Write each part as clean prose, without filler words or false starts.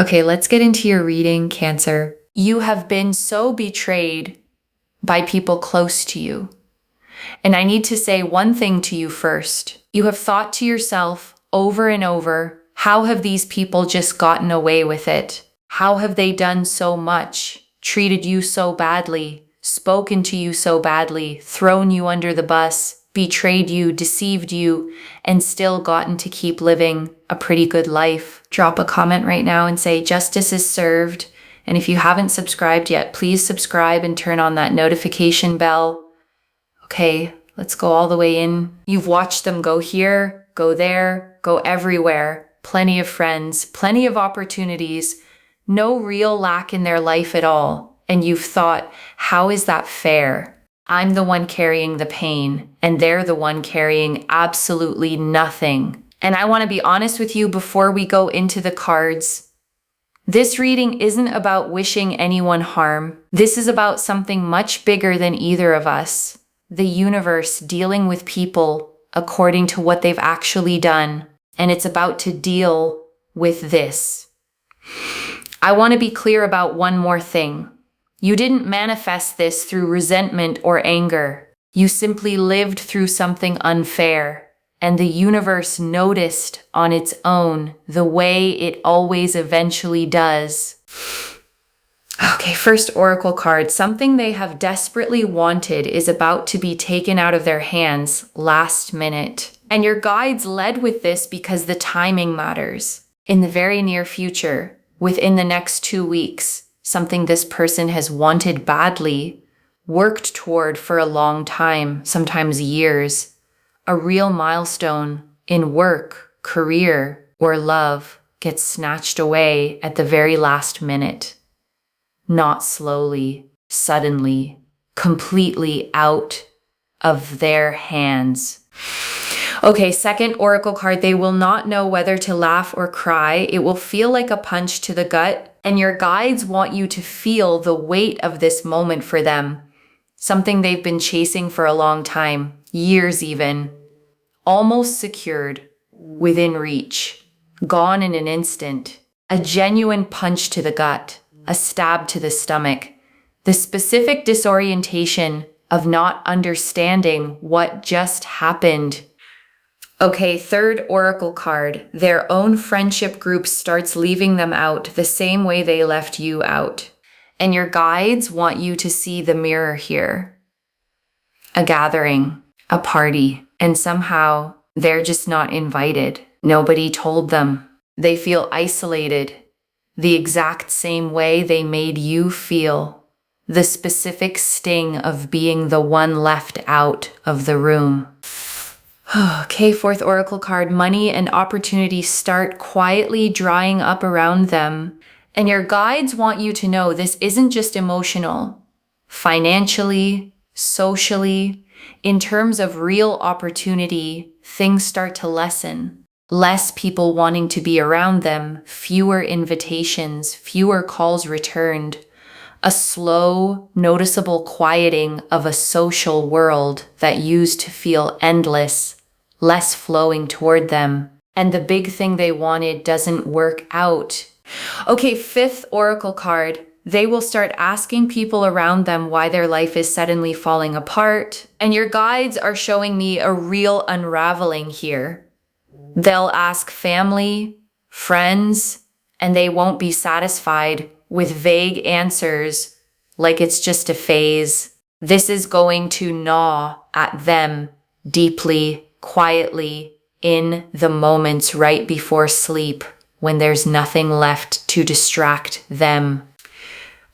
Okay, let's get into your reading, Cancer. You have been so betrayed by people close to you. And I need to say one thing to you first. You have thought to yourself over and over, how have these people just gotten away with it? How have they done so much, treated you so badly, spoken to you so badly, thrown you under the bus, betrayed you, deceived you, and still gotten to keep living a pretty good life? Drop a comment right now and say justice is served. And if you haven't subscribed yet, please subscribe and turn on that notification bell. Okay, let's go all the way in. You've watched them go here, go there, go everywhere. Plenty of friends, plenty of opportunities, no real lack in their life at all. And you've thought, how is that fair? I'm the one carrying the pain, and they're the one carrying absolutely nothing. And I want to be honest with you before we go into the cards. This reading isn't about wishing anyone harm. This is about something much bigger than either of us. The universe dealing with people according to what they've actually done. And it's about to deal with this. I want to be clear about one more thing. You didn't manifest this through resentment or anger. You simply lived through something unfair. And the universe noticed on its own the way it always eventually does. Okay, first oracle card. Something they have desperately wanted is about to be taken out of their hands last minute. And your guides led with this because the timing matters. In the very near future, within the next 2 weeks, something this person has wanted badly, worked toward for a long time, sometimes years. A real milestone in work, career, or love gets snatched away at the very last minute. Not slowly, suddenly, completely out of their hands. Okay, second oracle card. They will not know whether to laugh or cry. It will feel like a punch to the gut, and your guides want you to feel the weight of this moment for them. Something they've been chasing for a long time, years even. Almost secured, within reach, gone in an instant. A genuine punch to the gut, a stab to the stomach. The specific disorientation of not understanding what just happened. Okay, third oracle card. Their own friendship group starts leaving them out the same way they left you out. And your guides want you to see the mirror here. A gathering, a party, and somehow they're just not invited. Nobody told them. They feel isolated, the exact same way they made you feel. The specific sting of being the one left out of the room. Okay, fourth oracle card. Money and opportunity start quietly drying up around them. And your guides want you to know this isn't just emotional. Financially, socially, in terms of real opportunity, things start to lessen. Less people wanting to be around them, fewer invitations, fewer calls returned. A slow, noticeable quieting of a social world that used to feel endless, less flowing toward them. And the big thing they wanted doesn't work out. Okay, fifth oracle card. They will start asking people around them why their life is suddenly falling apart. And your guides are showing me a real unraveling here. They'll ask family, friends, and they won't be satisfied with vague answers like it's just a phase. This is going to gnaw at them deeply, quietly, in the moments right before sleep when there's nothing left to distract them.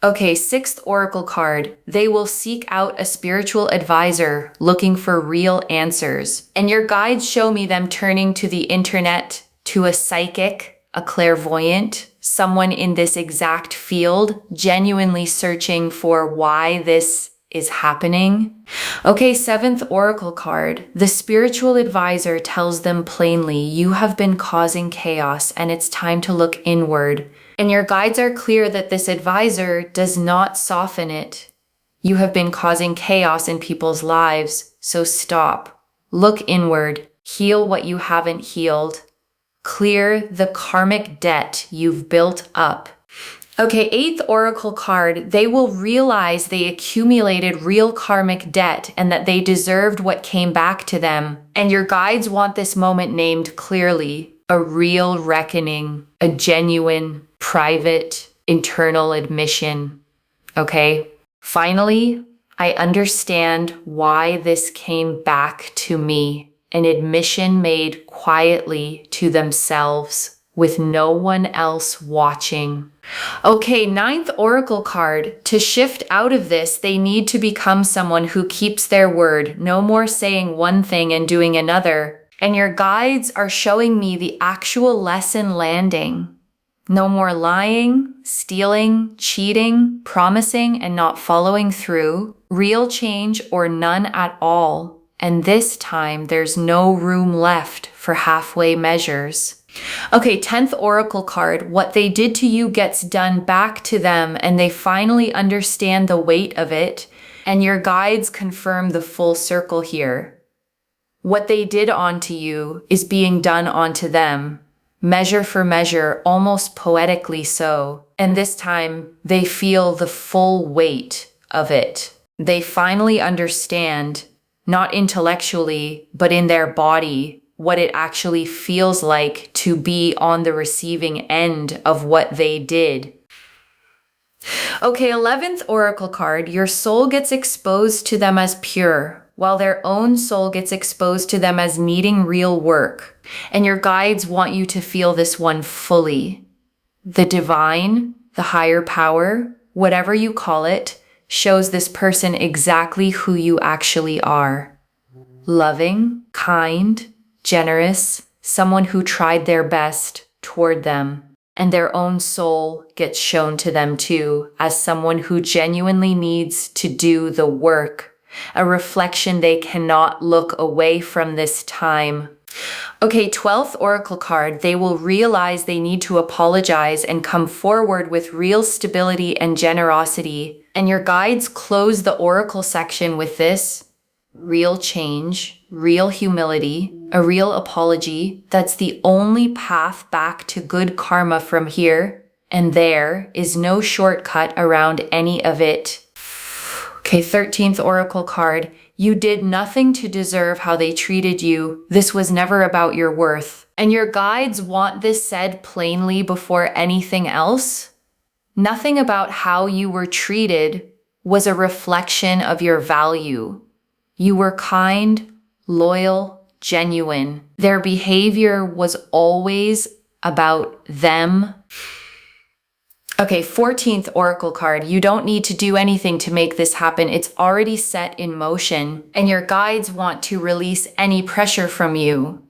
Okay, sixth oracle card. They will seek out a spiritual advisor looking for real answers. And your guides show me them turning to the internet, to a psychic, a clairvoyant, someone in this exact field, genuinely searching for why this is happening. Okay, seventh oracle card. The spiritual advisor tells them plainly, you have been causing chaos and it's time to look inward. And your guides are clear that this advisor does not soften it. You have been causing chaos in people's lives, so stop. Look inward. Heal what you haven't healed. Clear the karmic debt you've built up. Okay, 8th oracle card, they will realize they accumulated real karmic debt and that they deserved what came back to them. And your guides want this moment named clearly: a real reckoning, a genuine, private, internal admission. Okay? Finally, I understand why this came back to me. An admission made quietly to themselves, with no one else watching. Okay, 9th oracle card. To shift out of this, they need to become someone who keeps their word. No more saying one thing and doing another. And your guides are showing me the actual lesson landing. No more lying, stealing, cheating, promising, and not following through. Real change or none at all. And this time, there's no room left for halfway measures. Okay, 10th oracle card. What they did to you gets done back to them, and they finally understand the weight of it. And your guides confirm the full circle here. What they did onto you is being done onto them. Measure for measure, almost poetically so. And this time, they feel the full weight of it. They finally understand, not intellectually, but in their body, what it actually feels like to be on the receiving end of what they did. Okay, 11th oracle card. Your soul gets exposed to them as pure, while their own soul gets exposed to them as needing real work. And your guides want you to feel this one fully. The divine, the higher power, whatever you call it, shows this person exactly who you actually are. Loving, kind, generous, someone who tried their best toward them. And their own soul gets shown to them too, as someone who genuinely needs to do the work. A reflection they cannot look away from this time. Okay, 12th oracle card. They will realize they need to apologize and come forward with real stability and generosity. And your guides close the oracle section with this: real change, real humility, a real apology. That's the only path back to good karma from here. And there is no shortcut around any of it. Okay, 13th oracle card. You did nothing to deserve how they treated you. This was never about your worth. And your guides want this said plainly before anything else. Nothing about how you were treated was a reflection of your value. You were kind, loyal, genuine. Their behavior was always about them. Okay, 14th oracle card. You don't need to do anything to make this happen. It's already set in motion, and your guides want to release any pressure from you.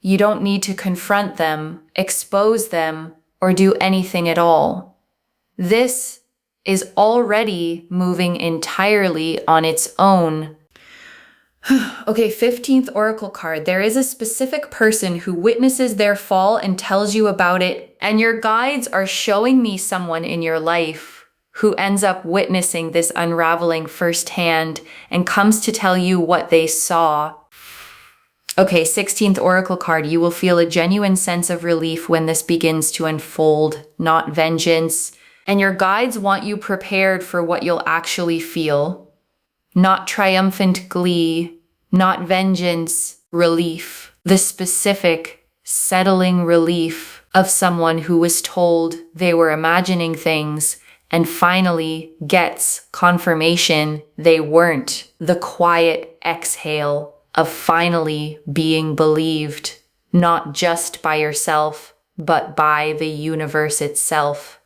You don't need to confront them, expose them, or do anything at all. This is already moving entirely on its own. Okay, 15th oracle card. There is a specific person who witnesses their fall and tells you about it, and your guides are showing me someone in your life who ends up witnessing this unraveling firsthand and comes to tell you what they saw. Okay, 16th oracle card. You will feel a genuine sense of relief when this begins to unfold, not vengeance. And your guides want you prepared for what you'll actually feel. Not triumphant glee, not vengeance, relief. The specific, settling relief of someone who was told they were imagining things and finally gets confirmation they weren't. The quiet exhale of finally being believed, not just by yourself, but by the universe itself.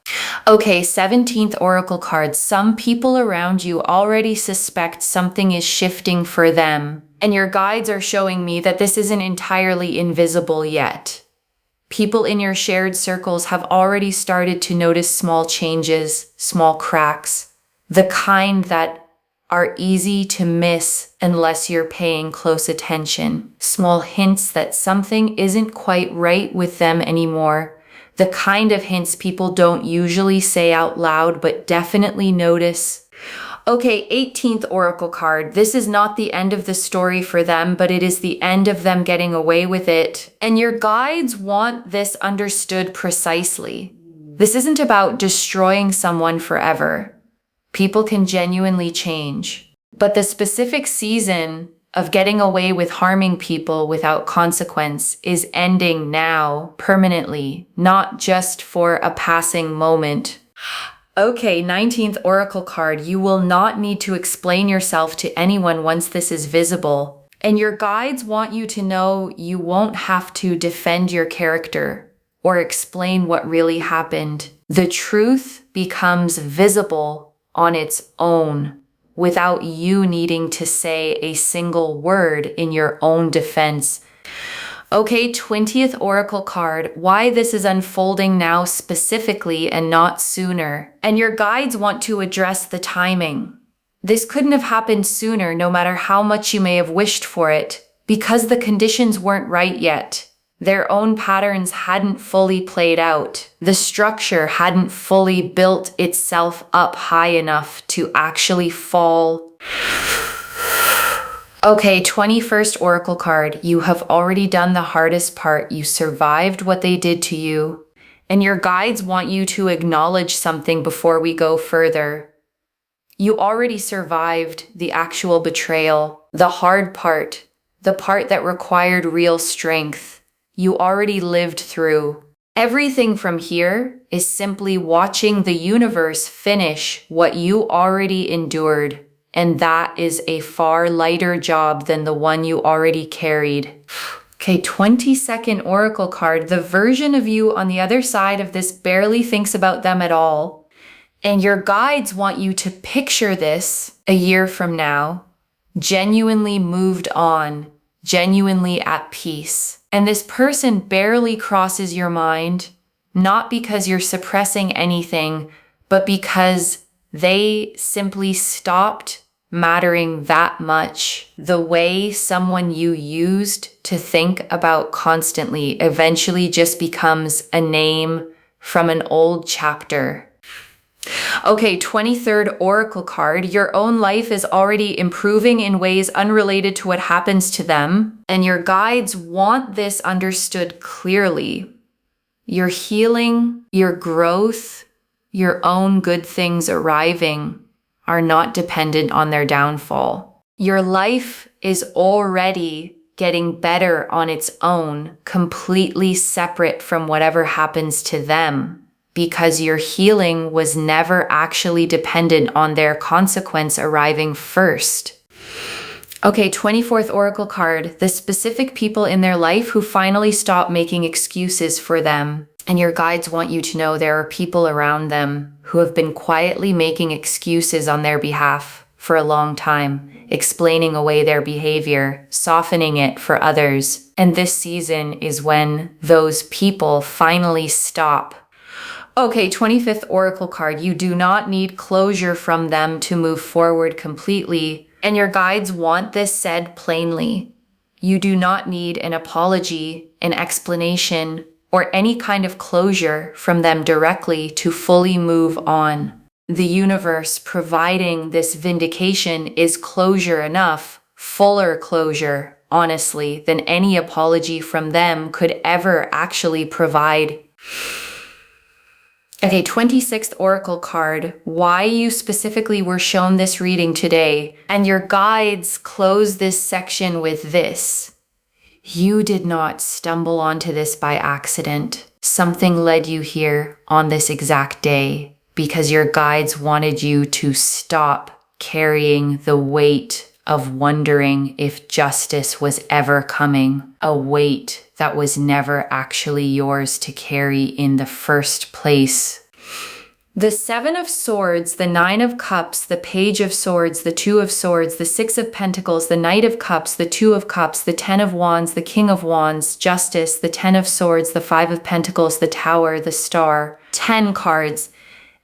Okay, 17th oracle card. Some people around you already suspect something is shifting for them, and your guides are showing me that this isn't entirely invisible yet. People in your shared circles have already started to notice small changes, small cracks, the kind that are easy to miss unless you're paying close attention. Small hints that something isn't quite right with them anymore. The kind of hints people don't usually say out loud, but definitely notice. Okay, 18th Oracle card. This is not the end of the story for them, but it is the end of them getting away with it. And your guides want this understood precisely. This isn't about destroying someone forever. People can genuinely change. But the specific season of getting away with harming people without consequence is ending now, permanently, not just for a passing moment. Okay, 19th Oracle card. You will not need to explain yourself to anyone once this is visible. And your guides want you to know you won't have to defend your character or explain what really happened. The truth becomes visible on its own without you needing to say a single word in your own defense. Okay, 20th Oracle card, why this is unfolding now specifically and not sooner. And your guides want to address the timing. This couldn't have happened sooner, no matter how much you may have wished for it, because the conditions weren't right yet. Their own patterns hadn't fully played out. The structure hadn't fully built itself up high enough to actually fall. Okay, 21st Oracle card. You have already done the hardest part. You survived what they did to you. And your guides want you to acknowledge something before we go further. You already survived the actual betrayal, the hard part, the part that required real strength. You already lived through. Everything from here is simply watching the universe finish what you already endured. And that is a far lighter job than the one you already carried. Okay, 22nd Oracle card. The version of you on the other side of this barely thinks about them at all. And your guides want you to picture this a year from now, genuinely moved on, genuinely at peace. And this person barely crosses your mind, not because you're suppressing anything, but because they simply stopped mattering that much. The way someone you used to think about constantly eventually just becomes a name from an old chapter. Okay, 23rd Oracle card. Your own life is already improving in ways unrelated to what happens to them, and your guides want this understood clearly. Your healing, your growth, your own good things arriving are not dependent on their downfall. Your life is already getting better on its own, completely separate from whatever happens to them, because your healing was never actually dependent on their consequence arriving first. Okay, 24th Oracle card. The specific people in their life who finally stop making excuses for them. And your guides want you to know there are people around them who have been quietly making excuses on their behalf for a long time, explaining away their behavior, softening it for others. And this season is when those people finally stop. Okay, 25th Oracle card. You do not need closure from them to move forward completely. And your guides want this said plainly. You do not need an apology, an explanation, or any kind of closure from them directly to fully move on. The universe providing this vindication is closure enough, fuller closure, honestly, than any apology from them could ever actually provide. Okay, 26th Oracle card. Why you specifically were shown this reading today. And your guides close this section with this. You did not stumble onto this by accident. Something led you here on this exact day because your guides wanted you to stop carrying the weight of wondering if justice was ever coming. A weight that was never actually yours to carry in the first place. The Seven of Swords, the Nine of Cups, the Page of Swords, the Two of Swords, the Six of Pentacles, the Knight of Cups, the Two of Cups, the Ten of Wands, the King of Wands, Justice, the Ten of Swords, the Five of Pentacles, the Tower, the Star. 10 cards.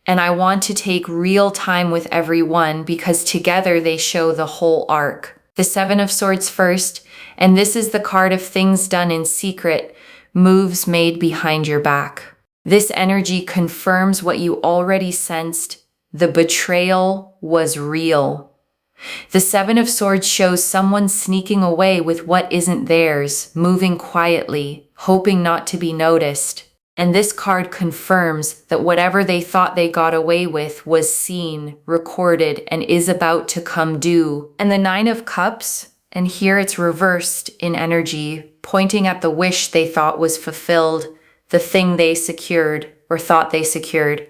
And I want to take real time with everyone because together they show the whole arc. The Seven of Swords first, and this is the card of things done in secret, moves made behind your back. This energy confirms what you already sensed, The betrayal was real. The Seven of Swords shows someone sneaking away with what isn't theirs, moving quietly, hoping not to be noticed. And this card confirms that whatever they thought they got away with was seen, recorded, and is about to come due. And the Nine of Cups, and here it's reversed in energy, pointing at the wish they thought was fulfilled, the thing they secured or thought they secured.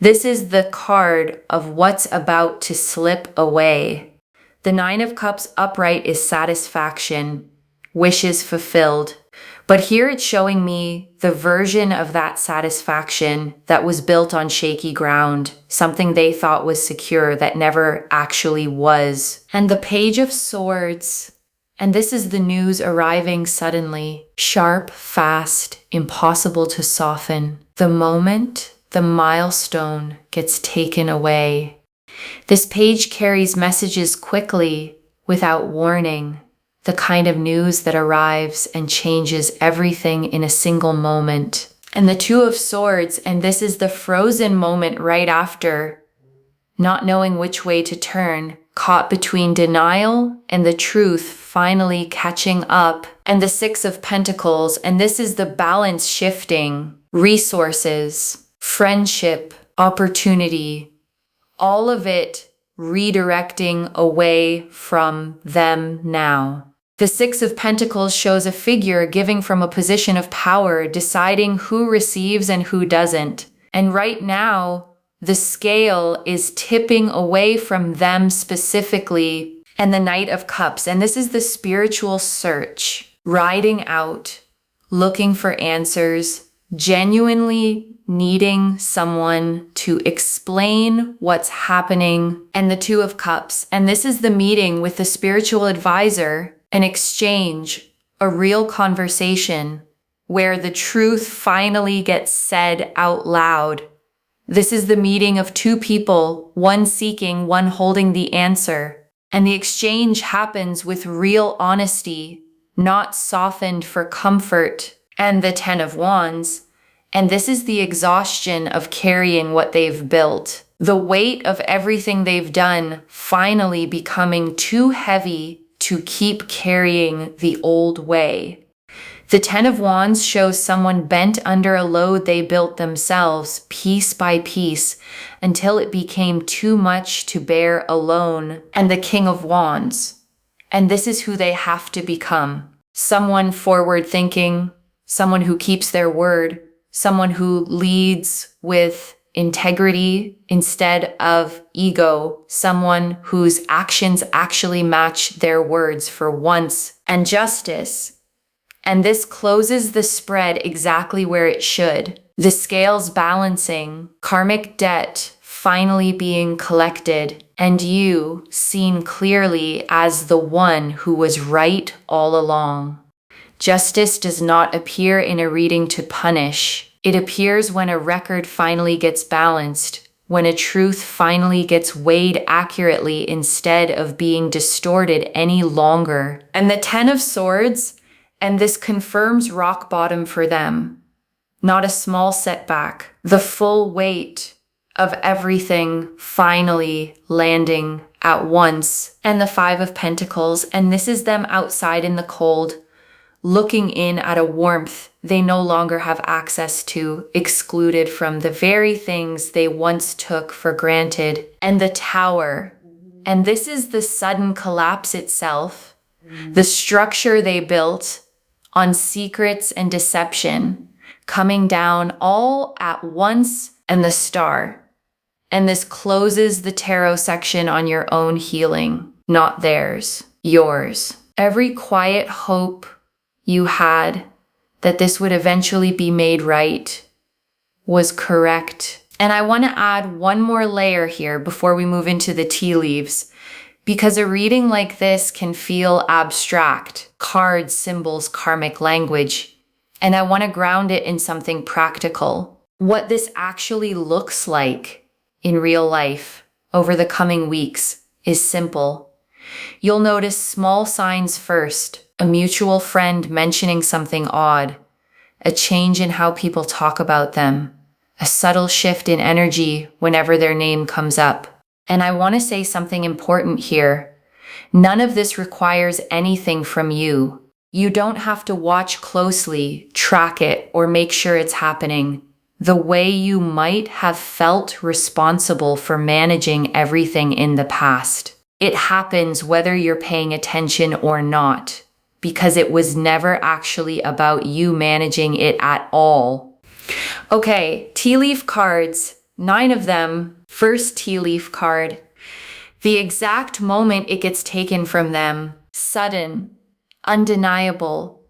This is the card of what's about to slip away. The Nine of Cups upright is satisfaction, wishes fulfilled. But here it's showing me the version of that satisfaction that was built on shaky ground, something they thought was secure that never actually was. And the Page of Swords, and this is the news arriving suddenly, sharp, fast, impossible to soften. The moment the milestone gets taken away. This page carries messages quickly, without warning. The kind of news that arrives and changes everything in a single moment. And the Two of Swords, and this is the frozen moment right after, not knowing which way to turn, caught between denial and the truth finally catching up. And the Six of Pentacles, and this is the balance shifting, resources, friendship, opportunity, all of it redirecting away from them now. The Six of Pentacles shows a figure giving from a position of power, deciding who receives and who doesn't. And right now, the scale is tipping away from them specifically. And the Knight of Cups, and this is the spiritual search, riding out, looking for answers, genuinely needing someone to explain what's happening. And the Two of Cups, and this is the meeting with the spiritual advisor, an exchange, a real conversation where the truth finally gets said out loud. This is the meeting of two people, one seeking, one holding the answer. And the exchange happens with real honesty, not softened for comfort. And the Ten of Wands, and this is the exhaustion of carrying what they've built. The weight of everything they've done finally becoming too heavy to keep carrying the old way. The Ten of Wands shows someone bent under a load they built themselves, piece by piece, until it became too much to bear alone. And the King of Wands, and this is who they have to become. Someone forward-thinking, someone who keeps their word, someone who leads with integrity instead of ego, someone whose actions actually match their words for once, and justice. And this closes the spread exactly where it should. The scales balancing, karmic debt finally being collected, and you seen clearly as the one who was right all along. Justice does not appear in a reading to punish. It appears when a record finally gets balanced, when a truth finally gets weighed accurately instead of being distorted any longer. And the Ten of Swords, and this confirms rock bottom for them. Not a small setback. The full weight of everything finally landing at once. And the Five of Pentacles, and this is them outside in the cold, looking in at a warmth they no longer have access to, excluded from the very things they once took for granted. And the Tower, and this is the sudden collapse itself, the structure they built on secrets and deception, coming down all at once, and the Star. And this closes the tarot section on your own healing, not theirs, yours. Every quiet hope you had that this would eventually be made right was correct. And I want to add one more layer here before we move into the tea leaves, because a reading like this can feel abstract, cards, symbols, karmic language, and I want to ground it in something practical. What this actually looks like in real life over the coming weeks is simple. You'll notice small signs first. A mutual friend mentioning something odd, a change in how people talk about them, a subtle shift in energy whenever their name comes up. And I want to say something important here. None of this requires anything from you. You don't have to watch closely, track it, or make sure it's happening the way you might have felt responsible for managing everything in the past. It happens whether you're paying attention or not, because it was never actually about you managing it at all. Okay, tea leaf cards, 9 of them. First tea leaf card. The exact moment it gets taken from them, sudden, undeniable,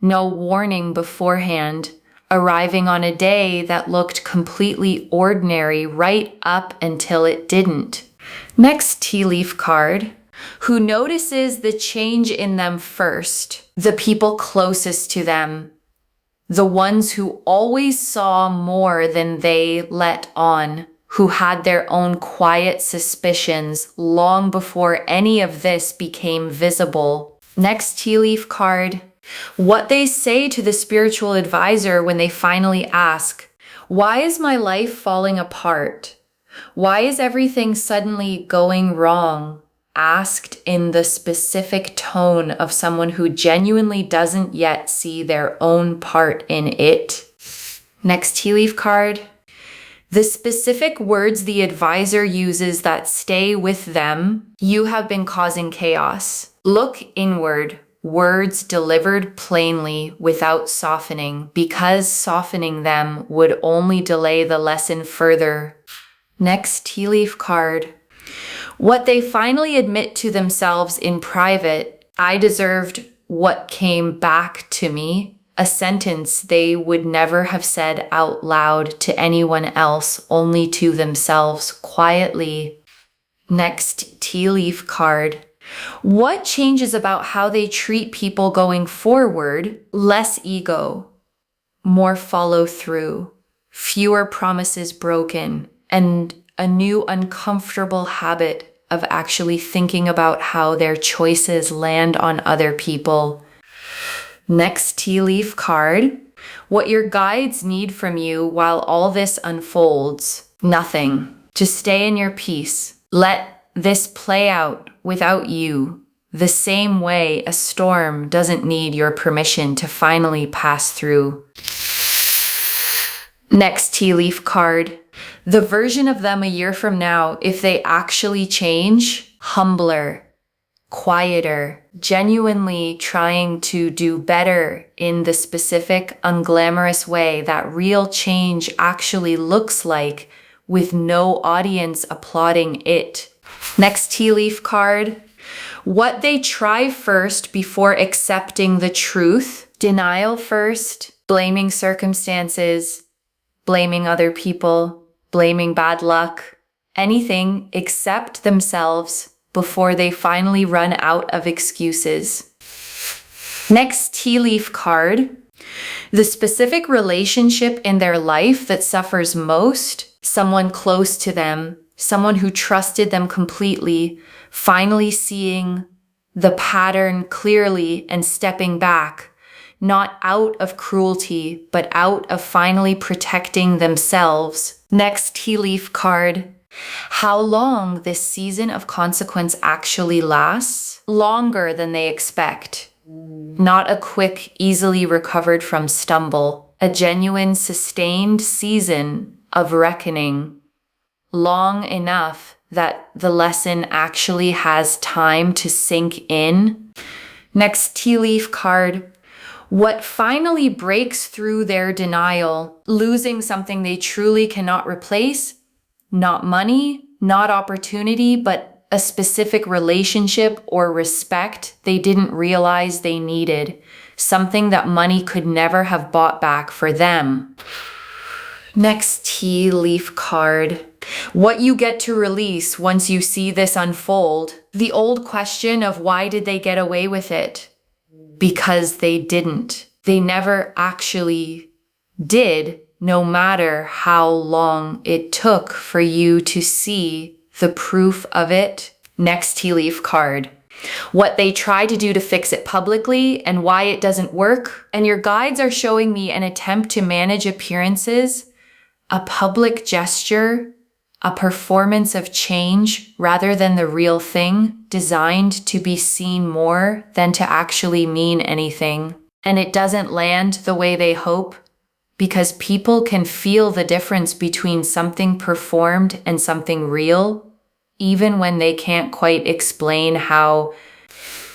no warning beforehand, arriving on a day that looked completely ordinary right up until it didn't. Next tea leaf card. Who notices the change in them first? The people closest to them. The ones who always saw more than they let on, who had their own quiet suspicions long before any of this became visible. Next tea leaf card. What they say to the spiritual advisor when they finally ask, "Why is my life falling apart? Why is everything suddenly going wrong?" Asked in the specific tone of someone who genuinely doesn't yet see their own part in it. Next tea leaf card. The specific words the advisor uses that stay with them. You have been causing chaos. Look inward. Words delivered plainly without softening, because softening them would only delay the lesson further. Next tea leaf card. What they finally admit to themselves in private, I deserved what came back to me, a sentence they would never have said out loud to anyone else, only to themselves quietly. Next tea leaf card. What changes about how they treat people going forward? Less ego, more follow through, fewer promises broken, and a new uncomfortable habit of actually thinking about how their choices land on other people. Next tea leaf card. What your guides need from you while all this unfolds? Nothing. Just stay in your peace. Let this play out without you, the same way a storm doesn't need your permission to finally pass through. Next tea leaf card. The version of them a year from now, if they actually change, humbler, quieter, genuinely trying to do better in the specific, unglamorous way that real change actually looks like, with no audience applauding it. Next tea leaf card. What they try first before accepting the truth. Denial first, blaming circumstances, blaming other people, blaming bad luck, anything except themselves before they finally run out of excuses. Next tea leaf card. The specific relationship in their life that suffers most, someone close to them, someone who trusted them completely, finally seeing the pattern clearly and stepping back, not out of cruelty, but out of finally protecting themselves. Next tea leaf card. How long this season of consequence actually lasts? Longer than they expect. Not a quick, easily recovered from stumble. A genuine, sustained season of reckoning. Long enough that the lesson actually has time to sink in. Next tea leaf card. What finally breaks through their denial, losing something they truly cannot replace? Not money, not opportunity, but a specific relationship or respect they didn't realize they needed. Something that money could never have bought back for them. Next tea leaf card. What you get to release once you see this unfold. The old question of why did they get away with it? Because they didn't. They never actually did, no matter how long it took for you to see the proof of it. Next tea leaf card. What they try to do to fix it publicly and why it doesn't work. And your guides are showing me an attempt to manage appearances, a public gesture, a performance of change rather than the real thing, designed to be seen more than to actually mean anything. And it doesn't land the way they hope because people can feel the difference between something performed and something real, even when they can't quite explain how.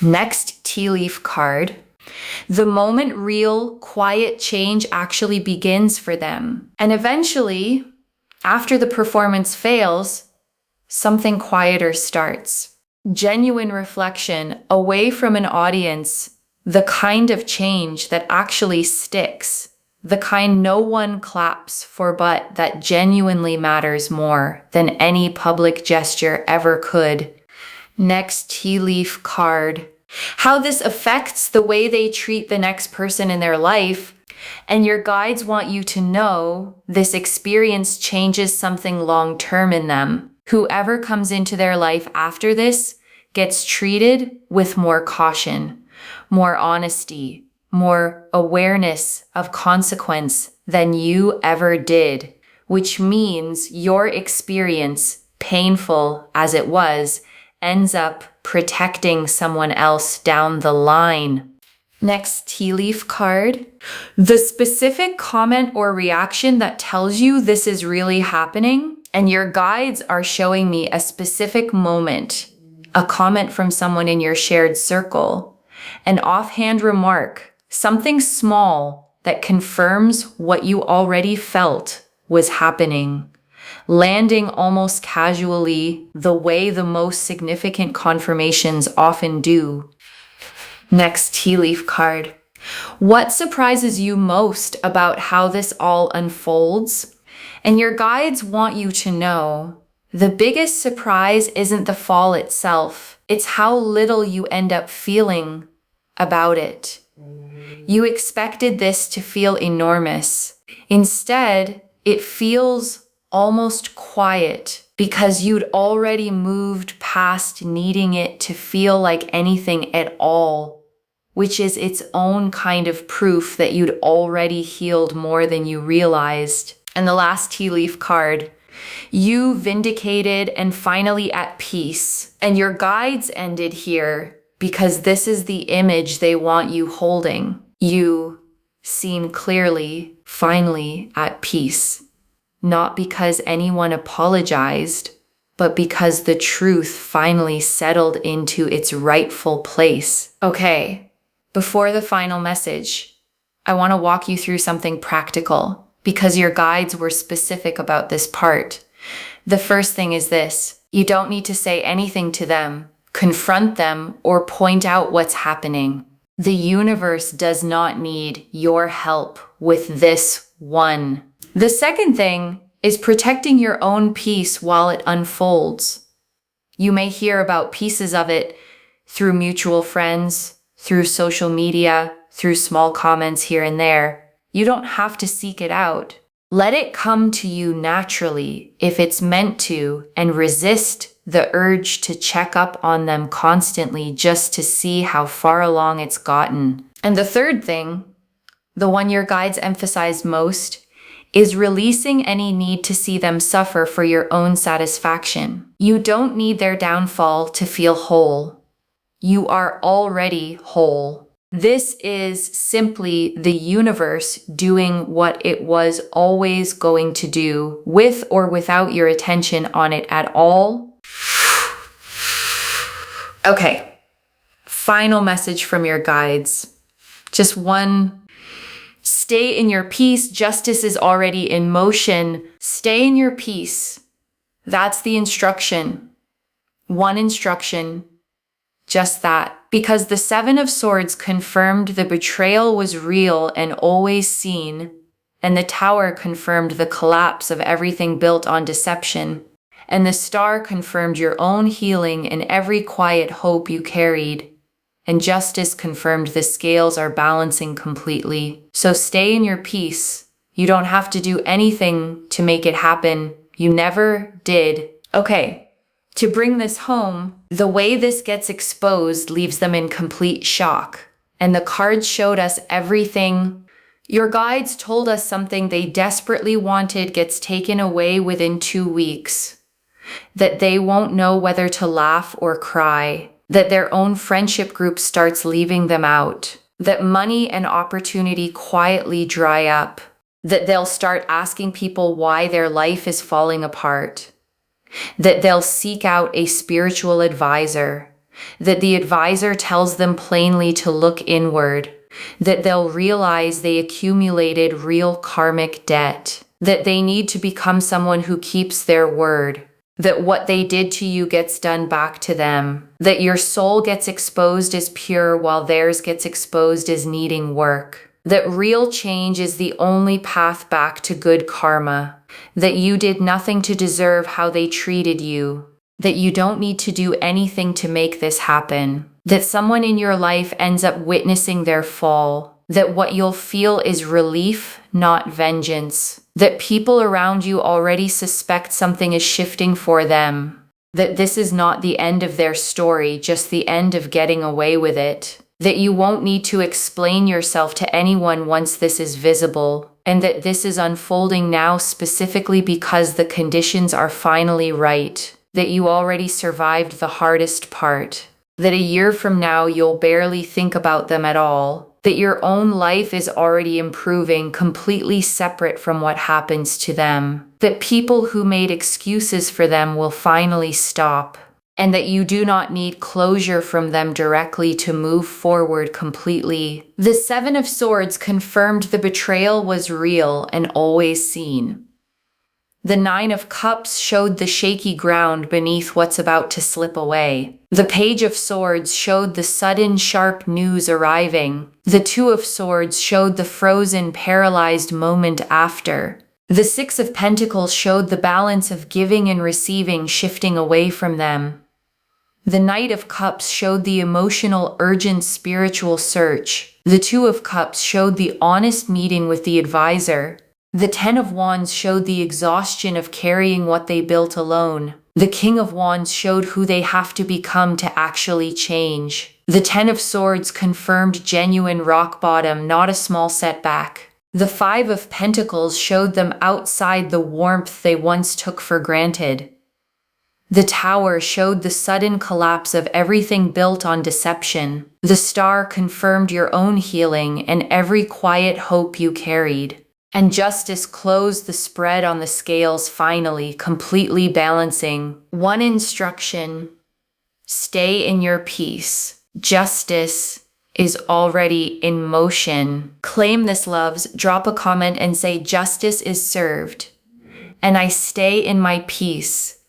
Next tea leaf card. The moment real, quiet change actually begins for them. And eventually, after the performance fails, something quieter starts. Genuine reflection away from an audience, the kind of change that actually sticks, the kind no one claps for but that genuinely matters more than any public gesture ever could. Next tea leaf card. How this affects the way they treat the next person in their life. And your guides want you to know this experience changes something long-term in them. Whoever comes into their life after this gets treated with more caution, more honesty, more awareness of consequence than you ever did, which means your experience, painful as it was, ends up protecting someone else down the line. Next tea leaf card. The specific comment or reaction that tells you this is really happening, and your guides are showing me a specific moment, a comment from someone in your shared circle, an offhand remark, something small that confirms what you already felt was happening, landing almost casually the way the most significant confirmations often do. Next tea leaf card. What surprises you most about how this all unfolds? And your guides want you to know the biggest surprise isn't the fall itself. It's how little you end up feeling about it. You expected this to feel enormous. Instead, it feels almost quiet because you'd already moved past needing it to feel like anything at all, which is its own kind of proof that you'd already healed more than you realized. And the last tea leaf card. You vindicated and finally at peace. And your guides ended here because this is the image they want you holding. You seen clearly, finally at peace. Not because anyone apologized, but because the truth finally settled into its rightful place. Okay, before the final message, I want to walk you through something practical because your guides were specific about this part. The first thing is this: you don't need to say anything to them, confront them, or point out what's happening. The universe does not need your help with this one. The second thing is protecting your own peace while it unfolds. You may hear about pieces of it through mutual friends, through social media, through small comments here and there. You don't have to seek it out. Let it come to you naturally if it's meant to, and resist the urge to check up on them constantly just to see how far along it's gotten. And the third thing, the one your guides emphasized most, is releasing any need to see them suffer for your own satisfaction. You don't need their downfall to feel whole. You are already whole. This is simply the universe doing what it was always going to do, with or without your attention on it at all. Okay, final message from your guides. Just one. Stay in your peace. Justice is already in motion. Stay in your peace. That's the instruction. One instruction. Just that. Because the Seven of Swords confirmed the betrayal was real and always seen, and the Tower confirmed the collapse of everything built on deception, and the Star confirmed your own healing and every quiet hope you carried, and Justice confirmed the scales are balancing completely. So stay in your peace. You don't have to do anything to make it happen. You never did. Okay. To bring this home, the way this gets exposed leaves them in complete shock. And the cards showed us everything Your guides told us something they desperately wanted gets taken away within 2 weeks. That they won't know whether to laugh or cry. That their own friendship group starts leaving them out. That money and opportunity quietly dry up. That they'll start asking people why their life is falling apart. That they'll seek out a spiritual advisor. That the advisor tells them plainly to look inward. That they'll realize they accumulated real karmic debt. That they need to become someone who keeps their word. That what they did to you gets done back to them. That your soul gets exposed as pure while theirs gets exposed as needing work. That real change is the only path back to good karma. That you did nothing to deserve how they treated you. That you don't need to do anything to make this happen. That someone in your life ends up witnessing their fall. That what you'll feel is relief, not vengeance. That people around you already suspect something is shifting for them. That this is not the end of their story, just the end of getting away with it. That you won't need to explain yourself to anyone once this is visible. And that this is unfolding now specifically because the conditions are finally right. That you already survived the hardest part. That a year from now you'll barely think about them at all. That your own life is already improving completely separate from what happens to them. That people who made excuses for them will finally stop. And that you do not need closure from them directly to move forward completely. The Seven of Swords confirmed the betrayal was real and always seen. The Nine of Cups showed the shaky ground beneath what's about to slip away. The Page of Swords showed the sudden, sharp news arriving. The Two of Swords showed the frozen, paralyzed moment after. The Six of Pentacles showed the balance of giving and receiving shifting away from them. The Knight of Cups showed the emotional, urgent spiritual search. The Two of Cups showed the honest meeting with the advisor. The Ten of Wands showed the exhaustion of carrying what they built alone. The King of Wands showed who they have to become to actually change. The Ten of Swords confirmed genuine rock bottom, not a small setback. The Five of Pentacles showed them outside the warmth they once took for granted. The Tower showed the sudden collapse of everything built on deception. The Star confirmed your own healing and every quiet hope you carried. And Justice closed the spread on the scales finally, completely balancing. One instruction: stay in your peace. Justice is already in motion. Claim this, loves. Drop a comment and say justice is served. And I stay in my peace.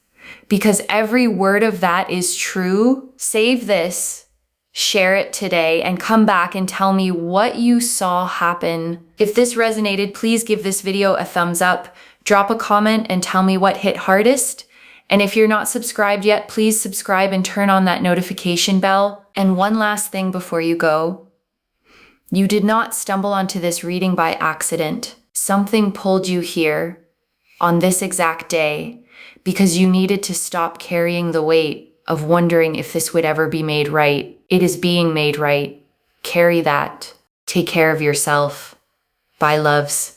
Because every word of that is true. Save this. Share it today and come back and tell me what you saw happen. If this resonated, please give this video a thumbs up, drop a comment and tell me what hit hardest. And if you're not subscribed yet, please subscribe and turn on that notification bell. And one last thing before you go. You did not stumble onto this reading by accident. Something pulled you here on this exact day because you needed to stop carrying the weight of wondering if this would ever be made right. It is being made right. Carry that. Take care of yourself. Bye, loves.